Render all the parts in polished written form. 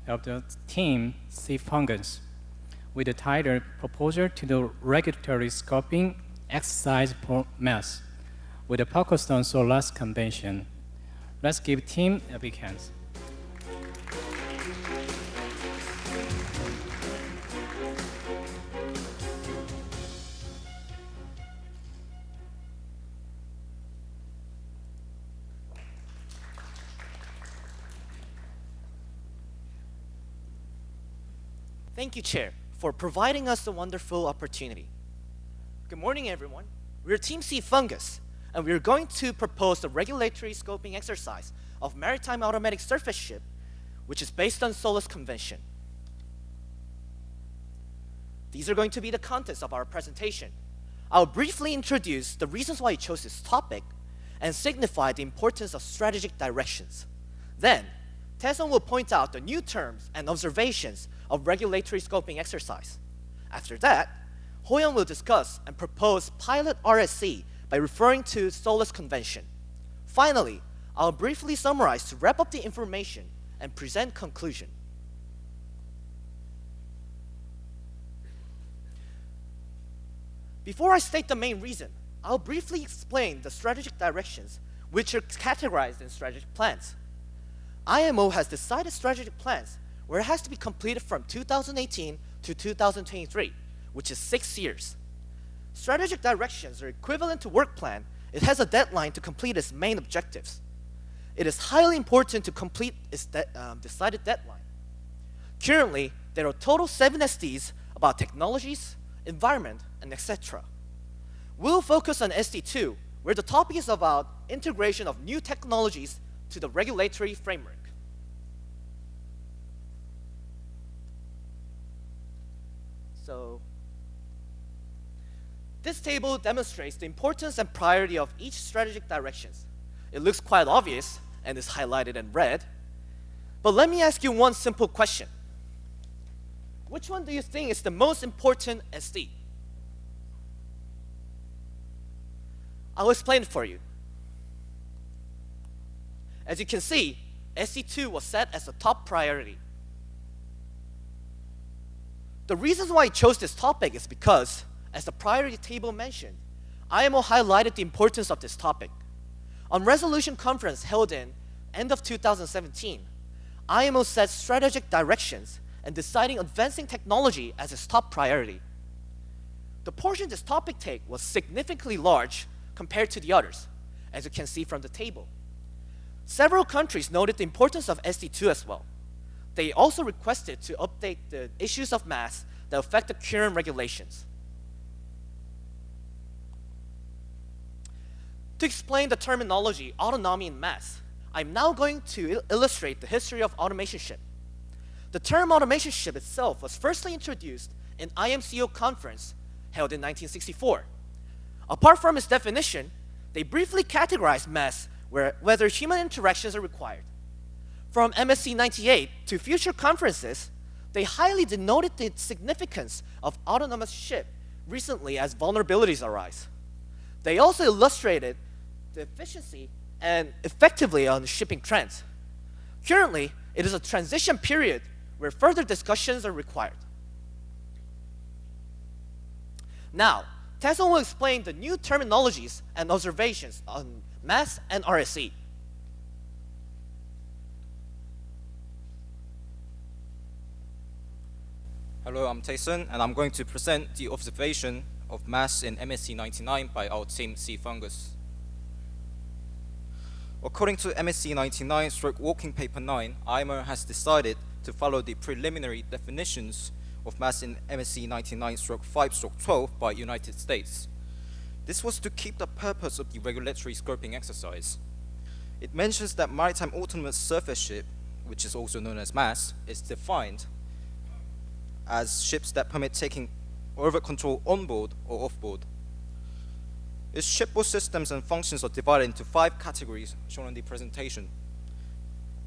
of the team C. Fungus with the title Proposal to the Regulatory Scoping Exercise for Mass with a focus on SOLAS Convention. Let's give team a big hand. Thank you, Chair, for providing us a wonderful opportunity. Good morning, everyone. We're Team C Fungus, and we're going to propose the regulatory scoping exercise of maritime automatic surface ship, which is based on SOLAS Convention. These are going to be the contents of our presentation. I'll briefly introduce the reasons why I chose this topic and signify the importance of strategic directions. Then, Taeson will point out the new terms and observations of regulatory scoping exercise. After that, Hoyeon will discuss and propose pilot RSC by referring to SOLAS Convention. Finally, I'll briefly summarize to wrap up the information and present conclusion. Before I state the main reason, I'll briefly explain the strategic directions which are categorized in strategic plans. IMO has decided strategic plans where it has to be completed from 2018 to 2023, which is 6 years. Strategic directions are equivalent to work plan. It has a deadline to complete its main objectives. It is highly important to complete its decided deadline. Currently, there are total 7 SDs about technologies, environment, and etc. We'll focus on SD2, where the topic is about integration of new technologies to the regulatory framework. So, this table demonstrates the importance and priority of each strategic directions. It looks quite obvious and is highlighted in red. But let me ask you one simple question. Which one do you think is the most important SD? I'll explain it for you. As you can see, SD2 was set as a top priority. The reasons why I chose this topic is because, as the priority table mentioned, IMO highlighted the importance of this topic. On resolution conference held in end of 2017, IMO set strategic directions and deciding advancing technology as its top priority. The portion this topic take was significantly large compared to the others, as you can see from the table. Several countries noted the importance of SD2 as well. They also requested to update the issues of mass that affect the current regulations. To explain the terminology autonomy in mass, I'm now going to illustrate the history of automation ship. The term automation ship itself was firstly introduced in IMCO conference held in 1964. Apart from its definition, they briefly categorized mass whether human interactions are required. From MSC 98 to future conferences, they highly denoted the significance of autonomous ship recently as vulnerabilities arise. They also illustrated the efficiency and effectively on shipping trends. Currently, it is a transition period where further discussions are required. Now, Taeson will explain the new terminologies and observations on mass and RSE. Hello, I'm Taeson, and I'm going to present the observation of mass in MSc 99 by our team C Fungus. According to MSc 99/Working Paper 9, IMO has decided to follow the preliminary definitions of mass in MSc 99/5/12 by United States. This was to keep the purpose of the regulatory scoping exercise. It mentions that maritime autonomous surface ship, which is also known as mass, is defined as ships that permit taking orbit control on board or off board. Its shipboard systems and functions are divided into 5 categories shown in the presentation.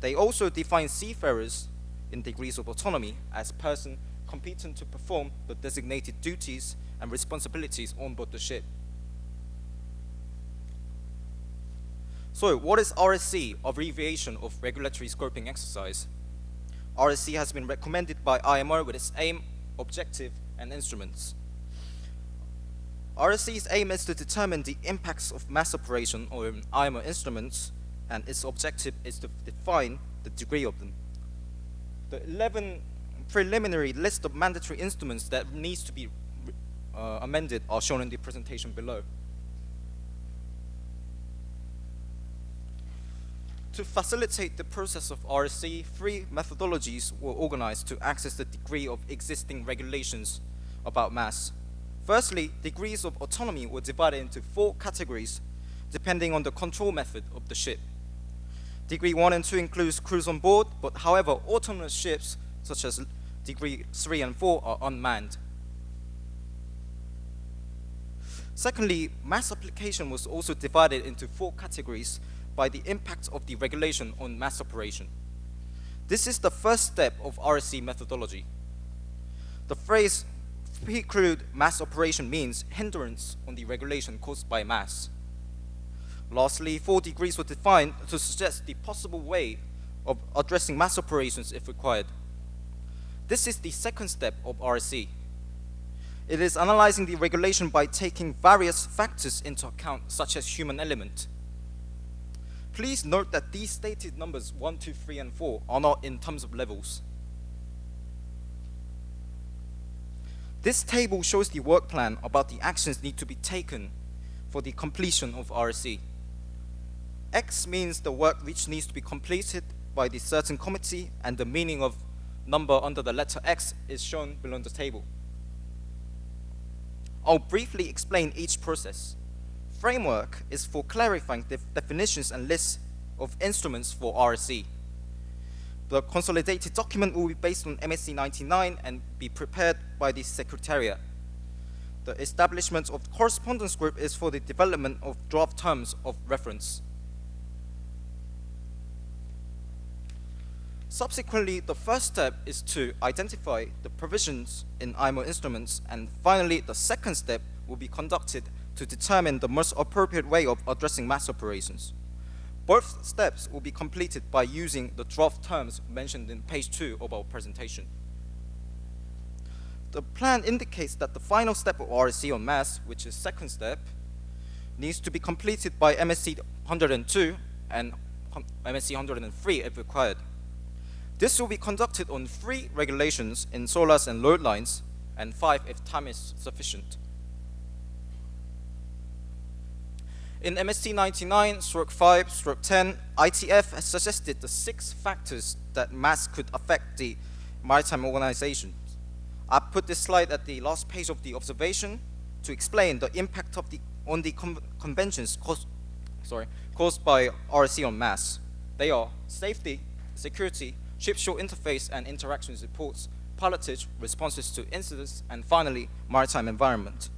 They also define seafarers in degrees of autonomy as person competent to perform the designated duties and responsibilities on board the ship. So, what is RSC, abbreviation of regulatory scoping exercise? RSC has been recommended by IMO with its aim, objective, and instruments. RSC's aim is to determine the impacts of mass operation on IMO instruments, and its objective is to define the degree of them. The 11 preliminary list of mandatory instruments that needs to be amended are shown in the presentation below. To facilitate the process of RSC, 3 methodologies were organized to access the degree of existing regulations about mass. Firstly, degrees of autonomy were divided into 4 categories depending on the control method of the ship. Degree 1 and 2 includes crews on board, but however, autonomous ships such as degree 3 and 4 are unmanned. Secondly, mass application was also divided into 4 categories by the impact of the regulation on mass operation. This is the first step of RSC methodology. The phrase preclude mass operation means hindrance on the regulation caused by mass. Lastly, 4 degrees were defined to suggest the possible way of addressing mass operations if required. This is the second step of RSC. It is analyzing the regulation by taking various factors into account, such as human element. Please note that these stated numbers 1, 2, 3, and 4 are not in terms of levels. This table shows the work plan about the actions need to be taken for the completion of RSC. X means the work which needs to be completed by the certain committee, and the meaning of number under the letter X is shown below the table. I'll briefly explain each process. Framework is for clarifying the definitions and lists of instruments for RSC. The consolidated document will be based on MSc 99 and be prepared by the Secretariat. The establishment of correspondence group is for the development of draft terms of reference. Subsequently, the first step is to identify the provisions in IMO instruments, and finally, the second step will be conducted to determine the most appropriate way of addressing mass operations. Both steps will be completed by using the draft terms mentioned in page 2 of our presentation. The plan indicates that the final step of RSC on mass, which is second step, needs to be completed by MSc 102 and MSc 103 if required. This will be conducted on 3 regulations in SOLAS and load lines, and 5 if time is sufficient. In MSc 99/5/10, ITF has suggested the 6 factors that mass could affect the maritime organizations. I put this slide at the last page of the observation to explain the impact of on the conventions caused by RSC on mass. They are safety, security, ship-shore interface and interactions reports, pilotage, responses to incidents, and finally, maritime environment.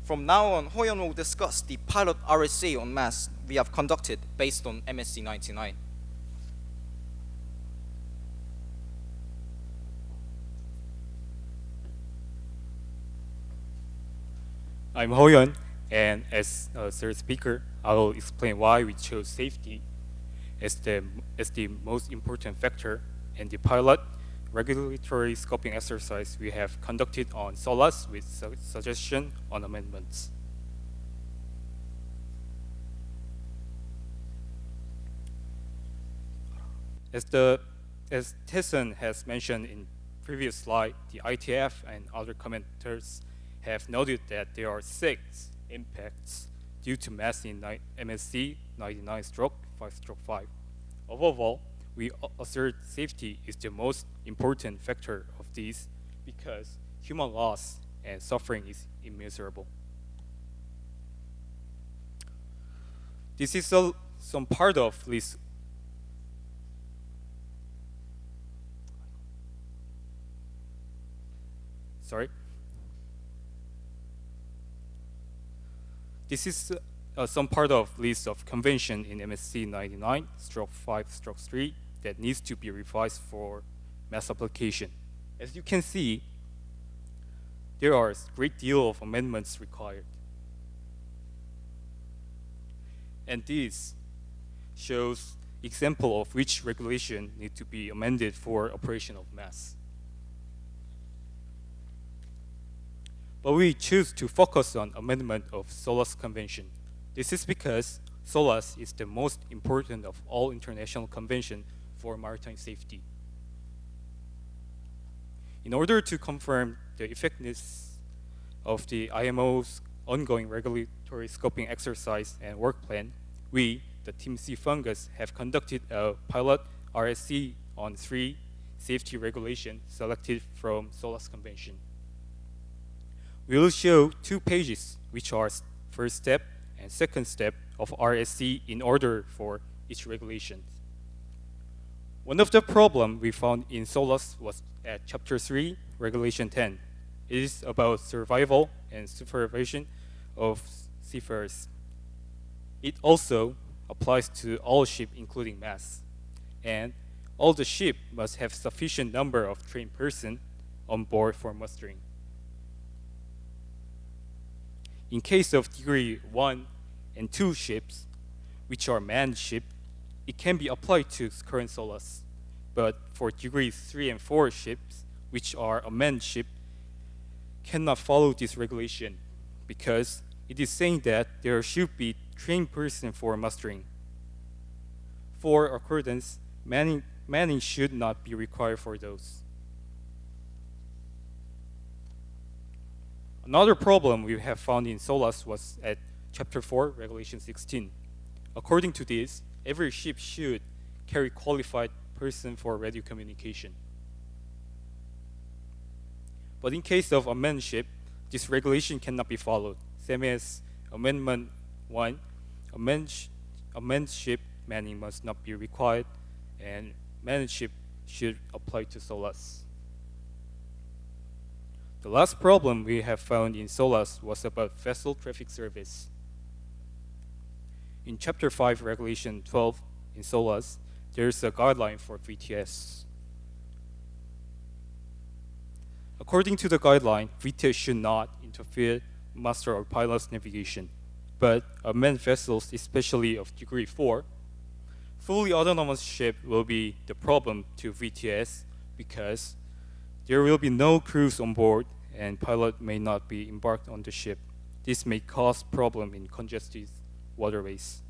From now on, Hoyeon will discuss the pilot RSC on mass we have conducted based on MSc 99. I'm Hoyeon, and as a third speaker, I will explain why we chose safety as the most important factor in the pilot regulatory scoping exercise we have conducted on SOLAS with suggestion on amendments. As Tesson has mentioned in previous slide, the ITF and other commenters have noted that there are 6 impacts due to mass in MSc 99/5/5. Overall, we assert safety is the most important factor of these because human loss and suffering is immeasurable. This is some part of this. This is some part of list of convention in MSc 99/5/3 that needs to be revised for mass application. As you can see, there are a great deal of amendments required. And this shows example of which regulation need to be amended for operation of mass. But we choose to focus on amendment of SOLAS Convention. This is because SOLAS is the most important of all international conventions for maritime safety. In order to confirm the effectiveness of the IMO's ongoing regulatory scoping exercise and work plan, we, the Team C Fungus, have conducted a pilot RSC on 3 safety regulations selected from SOLAS Convention. We will show 2 pages, which are first step and second step of RSC in order for each regulation. One of the problems we found in SOLAS was at Chapter 3, Regulation 10. It is about survival and supervision of seafarers. It also applies to all ships, including mass. And all the ships must have sufficient number of trained persons on board for mustering. In case of degree 1 and 2 ships, which are manned ships, it can be applied to current SOLAS. But for degree 3 and 4 ships, which are unmanned ships, cannot follow this regulation because it is saying that there should be trained person for mustering. For accordance, manning should not be required for those. Another problem we have found in SOLAS was at Chapter 4, Regulation 16. According to this, every ship should carry qualified person for radio communication. But in case of unmanned ship, this regulation cannot be followed. Same as Amendment 1, unmanned ship manning must not be required, and manned ship should apply to SOLAS. The last problem we have found in SOLAS was about vessel traffic service. In Chapter 5, Regulation 12 in SOLAS, there is a guideline for VTS. According to the guideline, VTS should not interfere master or pilot's navigation, but unmanned vessels, especially of degree 4, fully autonomous ship will be the problem to VTS because there will be no crews on board and pilot may not be embarked on the ship. This may cause problem in congested waterways.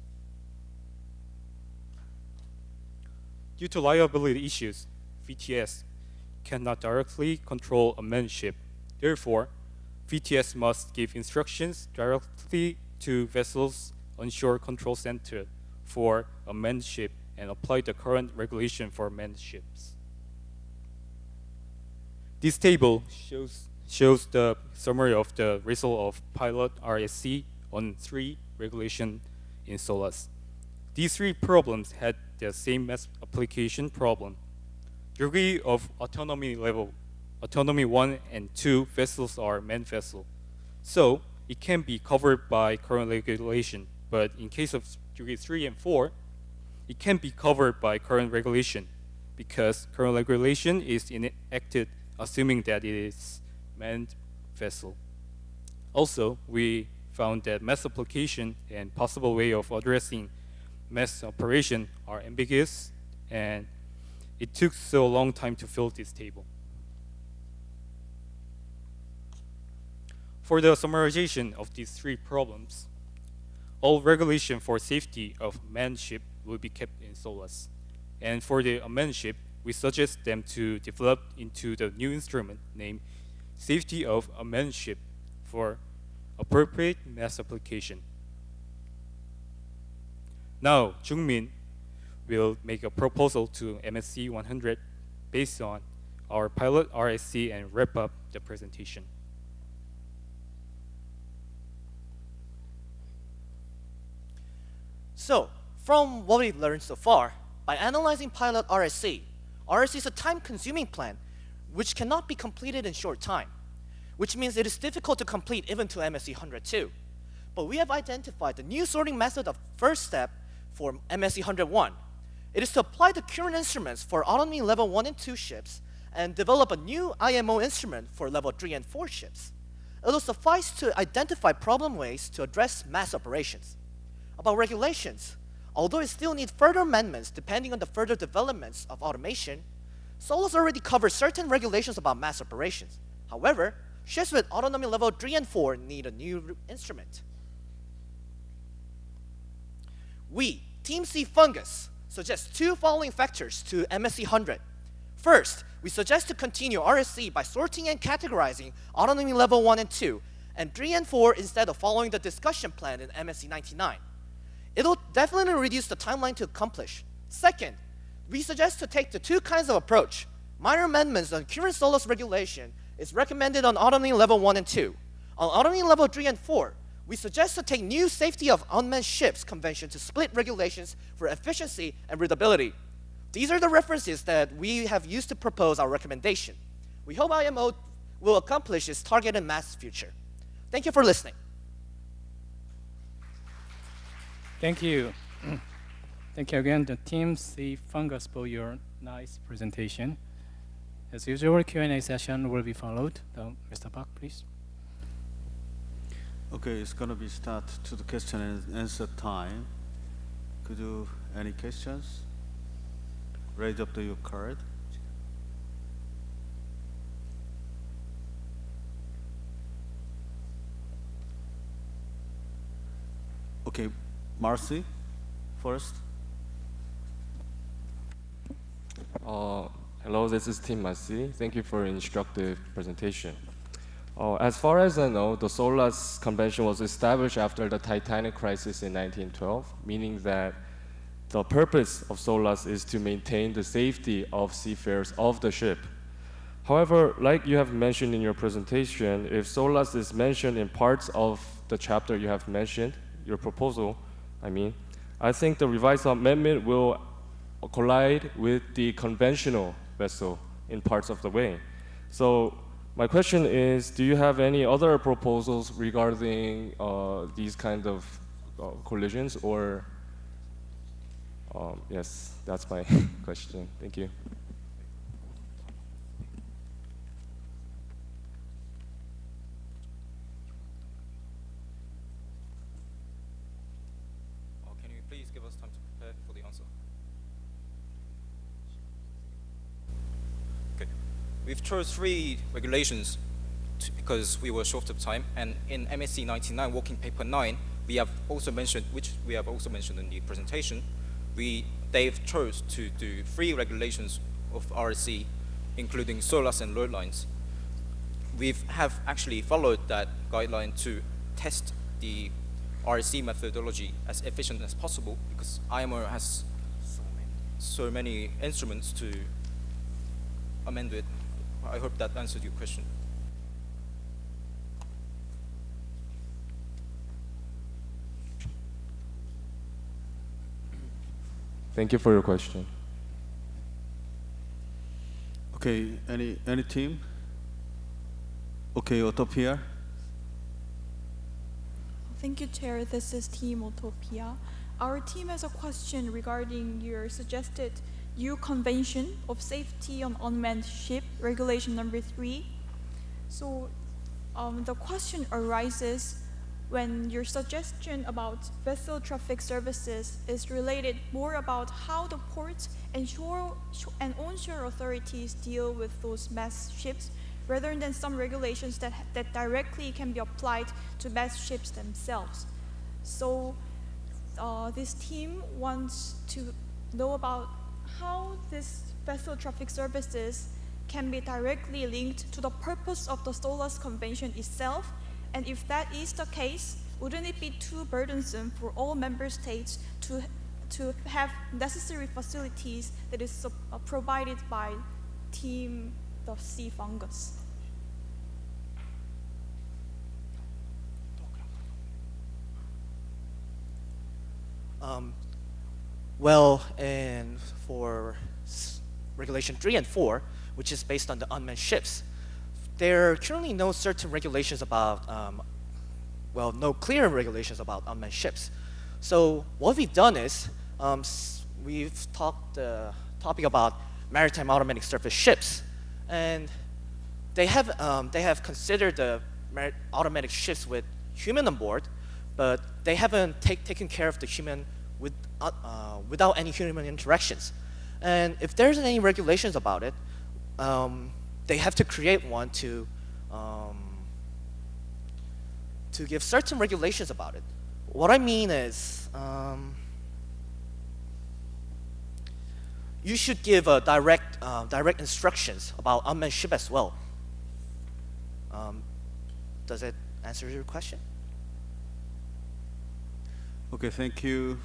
Due to liability issues, VTS cannot directly control a manned ship. Therefore, VTS must give instructions directly to vessels onshore control center for a manned ship and apply the current regulation for manned ships. This table shows the summary of the result of pilot RSC on 3 regulations in SOLAS. These 3 problems had the same mass application problem. Degree of autonomy level, autonomy 1 and 2 vessels are manned vessels. So it can be covered by current regulation, but in case of degree 3 and 4, it can be covered by current regulation because current regulation is enacted assuming that it is manned vessel. Also, we found that mass application and possible way of addressing mass operation are ambiguous, and it took so long time to fill this table. For the summarization of these 3 problems, all regulation for safety of manned ship will be kept in SOLAS. And for the unmanned ship, we suggest them to develop into the new instrument named Safety of Unmanned Ship for appropriate mass application. Now, Jungmin will make a proposal to MSC 100 based on our pilot RSC and wrap up the presentation. So, from what we've learned so far, by analyzing pilot RSC is a time-consuming plan which cannot be completed in short time, which means it is difficult to complete even to MSC 102. But we have identified the new sorting method of first step for MSC 101. It is to apply the current instruments for autonomy level 1 and 2 ships and develop a new IMO instrument for level 3 and 4 ships. It will suffice to identify problem ways to address mass operations. About regulations, Although it still needs further amendments depending on the further developments of automation, SOLAS already covers certain regulations about mass operations. However, ships with autonomy level 3 and 4 need a new instrument. We, Team C Fungus, suggest two following factors to MSC 100. First, we suggest to continue RSC by sorting and categorizing autonomy level 1 and 2, and 3 and 4 instead of following the discussion plan in MSC 99. It'll definitely reduce the timeline to accomplish. Second, we suggest to take the two kinds of approach. Minor amendments on current SOLAS regulation is recommended on autonomy level 1 and 2. On autonomy level 3 and 4, we suggest to take new safety of unmanned ships convention to split regulations for efficiency and readability. These are the references that we have used to propose our recommendation. We hope IMO will accomplish its targeted mass future. Thank you for listening. Thank you. Thank you again to Team C Fungus for your nice presentation. As usual, Q&A session will be followed. Mr. Park, please. Okay, it's going to be start to the question and answer time. Could you, any questions? Raise up your card. Okay, Marcy, first. Hello, this is Tim Marcy. Thank you for an instructive presentation. As far as I know, the SOLAS Convention was established after the Titanic crisis in 1912, meaning that the purpose of SOLAS is to maintain the safety of seafarers of the ship. However, like you have mentioned in your presentation, if SOLAS is mentioned in parts of the chapter you have mentioned, your proposal, I think the revised amendment will collide with the conventional vessel in parts of the way. So my question is, do you have any other proposals regarding these kind of collisions, or yes, that's my question. Thank you. Can you please give us time to prepare for the answer? Okay, we've chose 3 regulations because we were short of time, and in MSc 99 Working Paper 9, we have also mentioned, which we have also mentioned in the presentation, they've chose to do 3 regulations of RSC, including SOLAS and load lines. We have actually followed that guideline to test the RSC methodology as efficient as possible, because IMO has so many instruments to amend it. I hope that answered your question. Thank you for your question. Okay, any team? Okay, Utopia. Thank you, Chair. This is Team Utopia. Our team has a question regarding your suggested new convention of safety on unmanned ship, regulation number 3. So the question arises when your suggestion about vessel traffic services is related more about how the ports and shore and onshore authorities deal with those mass ships, rather than some regulations that directly can be applied to mass ships themselves. So this team wants to know about how this vessel traffic services can be directly linked to the purpose of the SOLAS Convention itself, and if that is the case, wouldn't it be too burdensome for all member states to have necessary facilities that is provided by Team the C Fungus? Well, and for regulation 3 and 4, which is based on the unmanned ships, there are currently no certain regulations about, no clear regulations about unmanned ships. So what we've done is we've talked the topic about maritime automatic surface ships, and they have considered the automatic ships with human on board, but they haven't taken care of the human without any human interactions. And if there's any regulations about it, they have to create one to give certain regulations about it. What I mean is, you should give direct instructions about unmanned ship as well. Does it answer your question? Okay, thank you,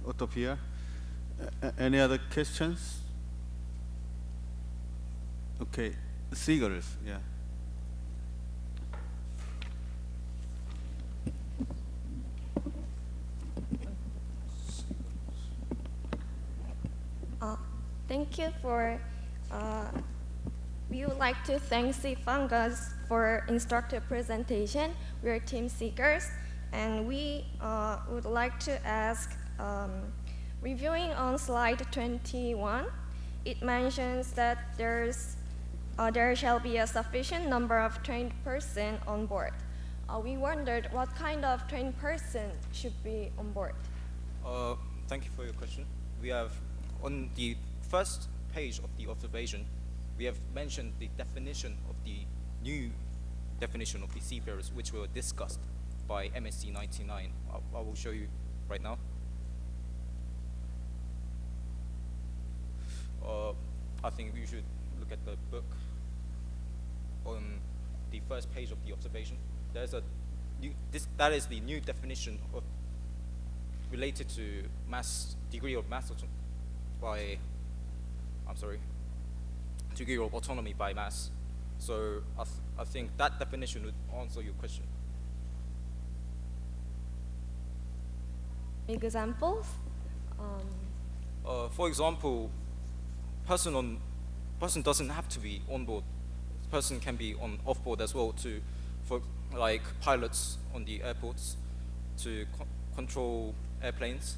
Utopia. Any other questions? Okay, seagulls, yeah. Thank you for, we would like to thank the Fungus for instructive presentation. We are team seekers, and we would like to ask, reviewing on slide 21, it mentions that there shall be a sufficient number of trained person on board. We wondered what kind of trained person should be on board. Thank you for your question. We have, on the first page of the observation, we have mentioned the definition of the new definition of the seafarers, which were discussed by MSc 99. I will show you right now. I think we should look at the book. On the first page of the observation, there's a that is the new definition of related to degree of mass by, degree of autonomy by mass. So I think that definition would answer your question. Examples? For example, person doesn't have to be on board. Person can be off board as well, for like pilots on the airports to control airplanes,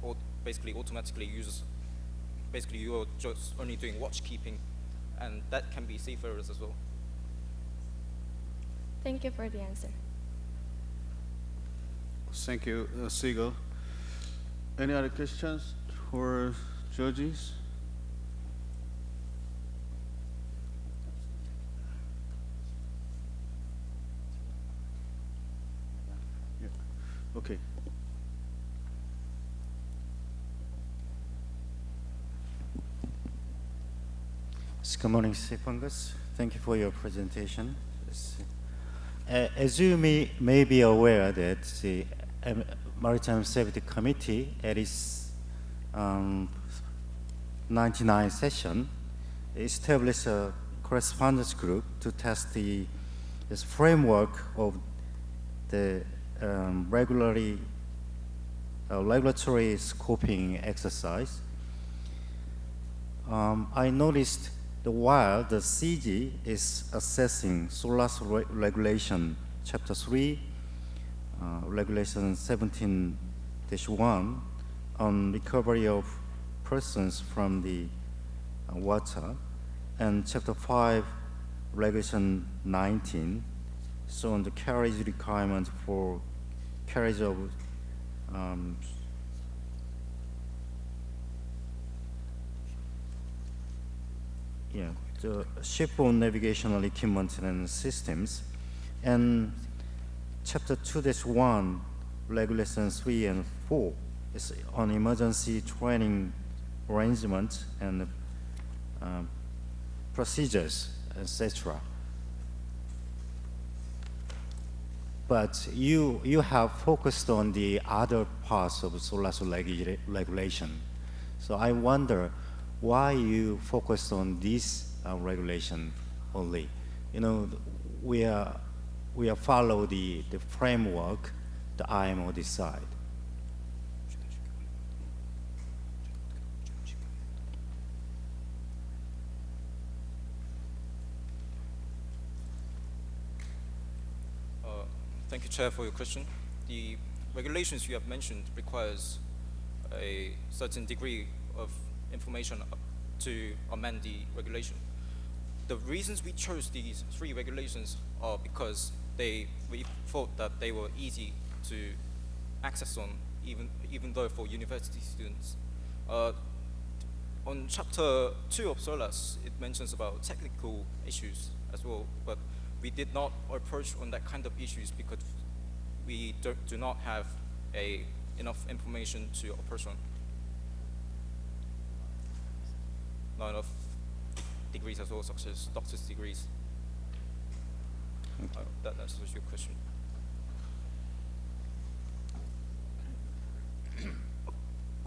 or basically automatically uses. Basically, you're just only doing watch keeping, and that can be seafarers as well. Thank you for the answer. Thank you, Siegel. Any other questions for judges? Yeah. Okay. Good morning, Fungus. Thank you for your presentation. As you may be aware that the Maritime Safety Committee at its 99th session established a correspondence group to test this framework of the regulatory scoping exercise. I noticed while the CG is assessing SOLAS regulation chapter 3, regulation 17-1 on recovery of persons from the water, and chapter 5, regulation 19, so on the carriage requirement for carriage of the shipborne navigational equipment and systems, and chapter 2-1, regulations 3 and 4 is on emergency training arrangement and procedures, etc. But you have focused on the other parts of SOLAS regulation. So I wonder why you focused on this regulation only. You know, we are follow the framework the IMO decide. Thank you, Chair, for your question. The regulations you have mentioned requires a certain degree of information to amend the regulation. The reasons we chose these 3 regulations are because we thought that they were easy to access on even though for university students. On chapter 2 of SOLAS, it mentions about technical issues as well, but we did not approach on that kind of issues because we do not have enough information to approach on. Not enough degrees as well, such as doctor's degrees. That answers your question.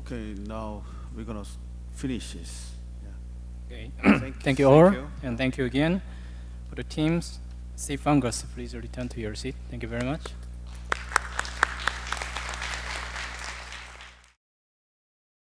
Okay, now we're gonna finish this. Okay. Thank you all, thank you. and thank you again for the teams. See Fungus, please return to your seat. Thank you very much.